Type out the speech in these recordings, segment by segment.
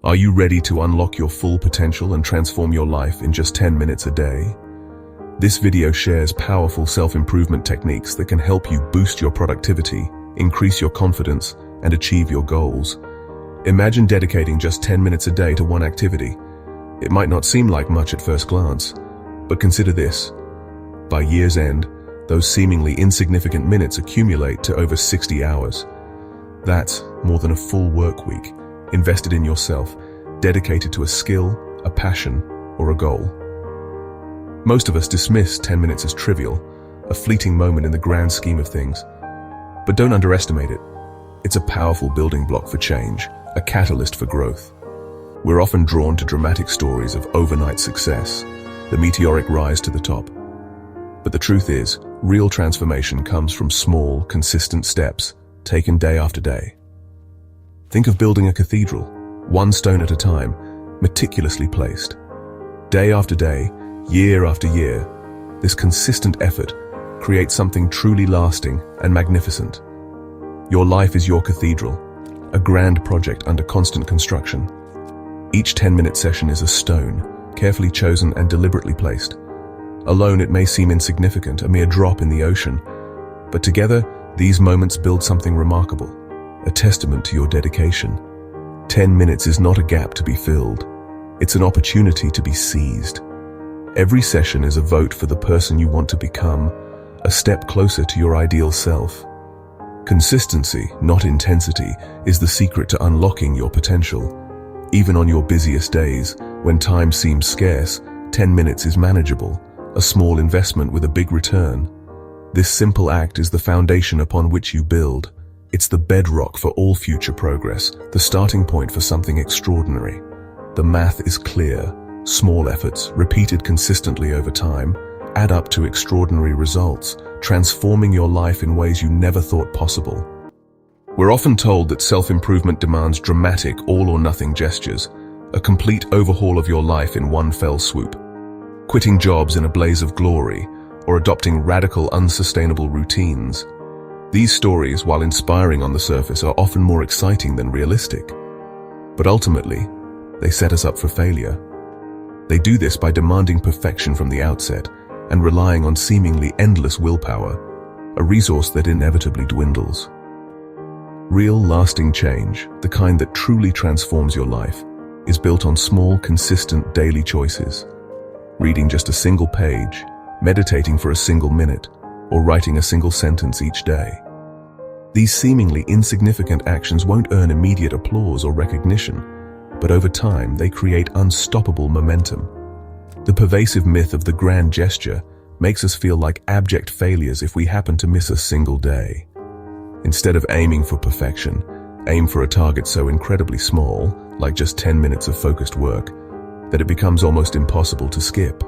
Are you ready to unlock your full potential and transform your life in just 10 minutes a day? This video shares powerful self-improvement techniques that can help you boost your productivity, increase your confidence, and achieve your goals. Imagine dedicating just 10 minutes a day to one activity. It might not seem like much at first glance, but consider this. By year's end, those seemingly insignificant minutes accumulate to over 60 hours. That's more than a full work week, invested in yourself, dedicated to a skill, a passion, or a goal. Most of us dismiss 10 minutes as trivial, a fleeting moment in the grand scheme of things. But don't underestimate it. It's a powerful building block for change, a catalyst for growth. We're often drawn to dramatic stories of overnight success, the meteoric rise to the top. But the truth is, real transformation comes from small, consistent steps, taken day after day. Think of building a cathedral, one stone at a time, meticulously placed. Day after day, year after year, this consistent effort creates something truly lasting and magnificent. Your life is your cathedral, a grand project under constant construction. Each 10-minute session is a stone, carefully chosen and deliberately placed. Alone it may seem insignificant, a mere drop in the ocean, but together these moments build something remarkable, a testament to your dedication. 10 minutes is not a gap to be filled. It's an opportunity to be seized. Every session is a vote for the person you want to become, a step closer to your ideal self. Consistency, not intensity, is the secret to unlocking your potential. Even on your busiest days, when time seems scarce, 10 minutes is manageable, a small investment with a big return. This simple act is the foundation upon which you build. It's the bedrock for all future progress, the starting point for something extraordinary. The math is clear. Small efforts, repeated consistently over time, add up to extraordinary results, transforming your life in ways you never thought possible. We're often told that self-improvement demands dramatic, all-or-nothing gestures, a complete overhaul of your life in one fell swoop. Quitting jobs in a blaze of glory, or adopting radical, unsustainable routines. These stories, while inspiring on the surface, are often more exciting than realistic. But ultimately, they set us up for failure. They do this by demanding perfection from the outset and relying on seemingly endless willpower, a resource that inevitably dwindles. Real, lasting change, the kind that truly transforms your life, is built on small, consistent daily choices. Reading just a single page, meditating for a single minute, or writing a single sentence each day. These seemingly insignificant actions won't earn immediate applause or recognition, but over time they create unstoppable momentum. The pervasive myth of the grand gesture makes us feel like abject failures if we happen to miss a single day. Instead of aiming for perfection, aim for a target so incredibly small, like just 10 minutes of focused work, that it becomes almost impossible to skip.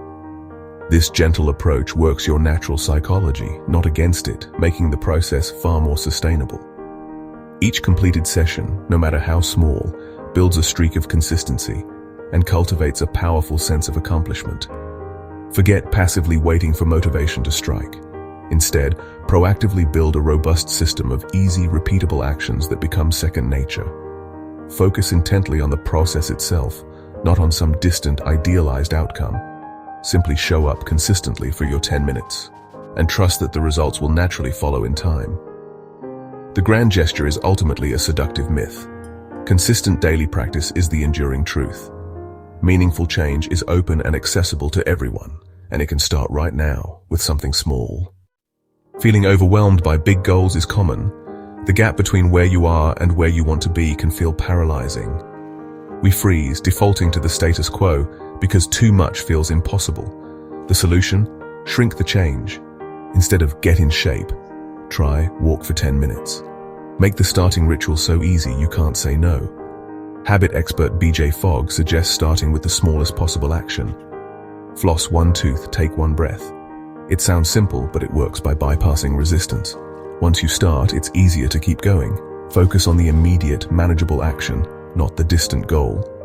This gentle approach works your natural psychology, not against it, making the process far more sustainable. Each completed session, no matter how small, builds a streak of consistency and cultivates a powerful sense of accomplishment. Forget passively waiting for motivation to strike. Instead, proactively build a robust system of easy, repeatable actions that become second nature. Focus intently on the process itself, not on some distant, idealized outcome. Simply show up consistently for your 10 minutes, and trust that the results will naturally follow in time. The grand gesture is ultimately a seductive myth. Consistent daily practice is the enduring truth. Meaningful change is open and accessible to everyone, and it can start right now with something small. Feeling overwhelmed by big goals is common. The gap between where you are and where you want to be can feel paralyzing. We freeze, defaulting to the status quo because too much feels impossible. The solution? Shrink the change. Instead of get in shape, try walk for 10 minutes. Make the starting ritual so easy you can't say no. Habit expert BJ Fogg suggests starting with the smallest possible action. Floss one tooth, take one breath. It sounds simple, but it works by bypassing resistance. Once you start, it's easier to keep going. Focus on the immediate, manageable action, not the distant goal.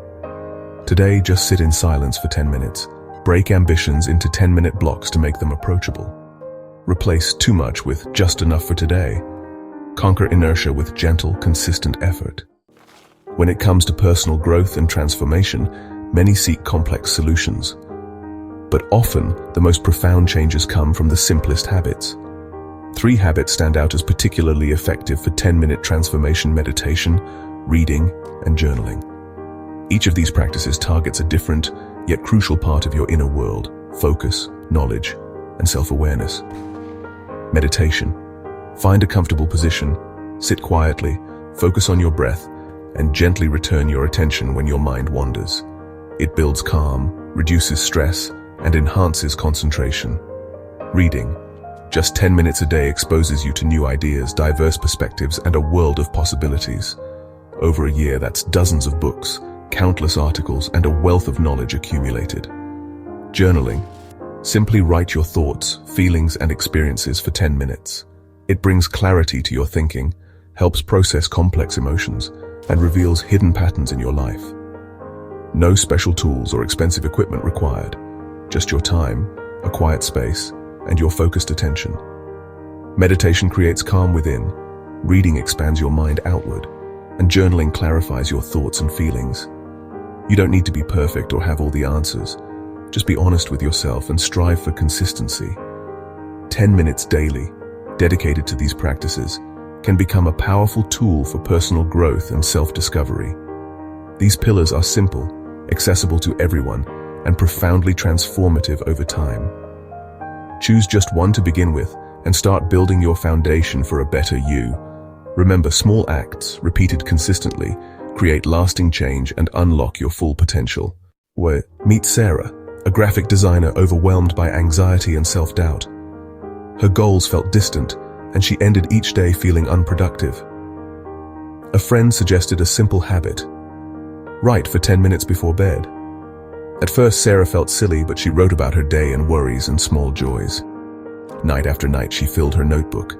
Today, just sit in silence for 10 minutes. Break ambitions into 10-minute blocks to make them approachable. Replace too much with just enough for today. Conquer inertia with gentle, consistent effort. When it comes to personal growth and transformation, many seek complex solutions. But often, the most profound changes come from the simplest habits. 3 habits stand out as particularly effective for 10-minute transformation: meditation, reading, and journaling. Each of these practices targets a different, yet crucial part of your inner world: focus, knowledge, and self-awareness. Meditation. Find a comfortable position, sit quietly, focus on your breath, and gently return your attention when your mind wanders. It builds calm, reduces stress, and enhances concentration. Reading. Just 10 minutes a day exposes you to new ideas, diverse perspectives, and a world of possibilities. Over a year, that's dozens of books, countless articles, and a wealth of knowledge accumulated. Journaling. Simply write your thoughts, feelings, and experiences for 10 minutes. It brings clarity to your thinking, helps process complex emotions, and reveals hidden patterns in your life. No special tools or expensive equipment required. Just your time, a quiet space, and your focused attention. Meditation creates calm within, reading expands your mind outward, and journaling clarifies your thoughts and feelings. You don't need to be perfect or have all the answers. Just be honest with yourself and strive for consistency. 10 minutes daily, dedicated to these practices, can become a powerful tool for personal growth and self-discovery. These pillars are simple, accessible to everyone, and profoundly transformative over time. Choose just one to begin with and start building your foundation for a better you. Remember, small acts, repeated consistently, create lasting change and unlock your full potential. Meet Sarah, a graphic designer overwhelmed by anxiety and self-doubt. Her goals felt distant, and she ended each day feeling unproductive. A friend suggested a simple habit: write for 10 minutes before bed. At first, Sarah felt silly, but she wrote about her day and worries and small joys. Night after night, she filled her notebook.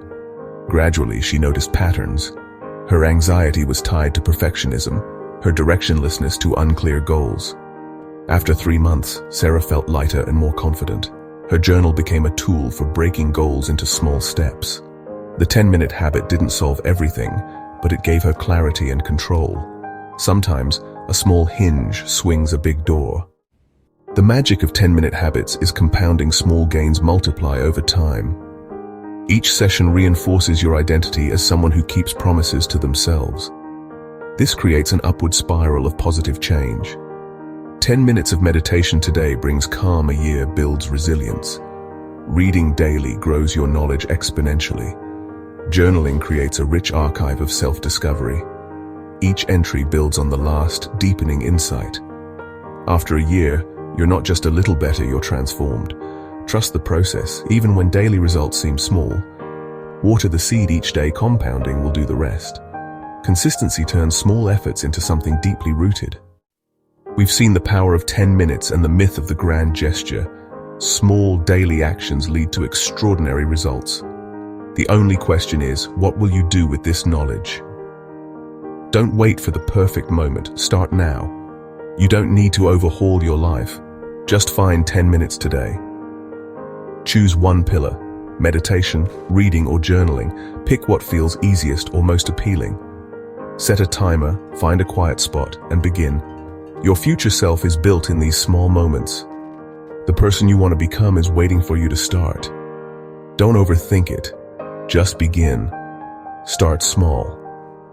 Gradually, she noticed patterns. Her anxiety was tied to perfectionism, her directionlessness to unclear goals. After 3 months, Sarah felt lighter and more confident. Her journal became a tool for breaking goals into small steps. The 10-minute habit didn't solve everything, but it gave her clarity and control. Sometimes, a small hinge swings a big door. The magic of 10-minute habits is compounding. Small gains multiply over time. Each session reinforces your identity as someone who keeps promises to themselves. This creates an upward spiral of positive change. 10 minutes of meditation today brings calm, a year builds resilience. Reading daily grows your knowledge exponentially. Journaling creates a rich archive of self-discovery. Each entry builds on the last, deepening insight. After a year, you're not just a little better, you're transformed. Trust the process, even when daily results seem small. Water the seed each day, compounding will do the rest. Consistency turns small efforts into something deeply rooted. We've seen the power of 10 minutes and the myth of the grand gesture. Small daily actions lead to extraordinary results. The only question is, what will you do with this knowledge? Don't wait for the perfect moment, start now. You don't need to overhaul your life. Just find 10 minutes today. Choose one pillar: meditation, reading, or journaling. Pick what feels easiest or most appealing. Set a timer, find a quiet spot, and begin. Your future self is built in these small moments. The person you want to become is waiting for you to start. Don't overthink it. Just begin. Start small.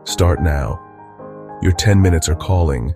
Start now. Your 10 minutes are calling.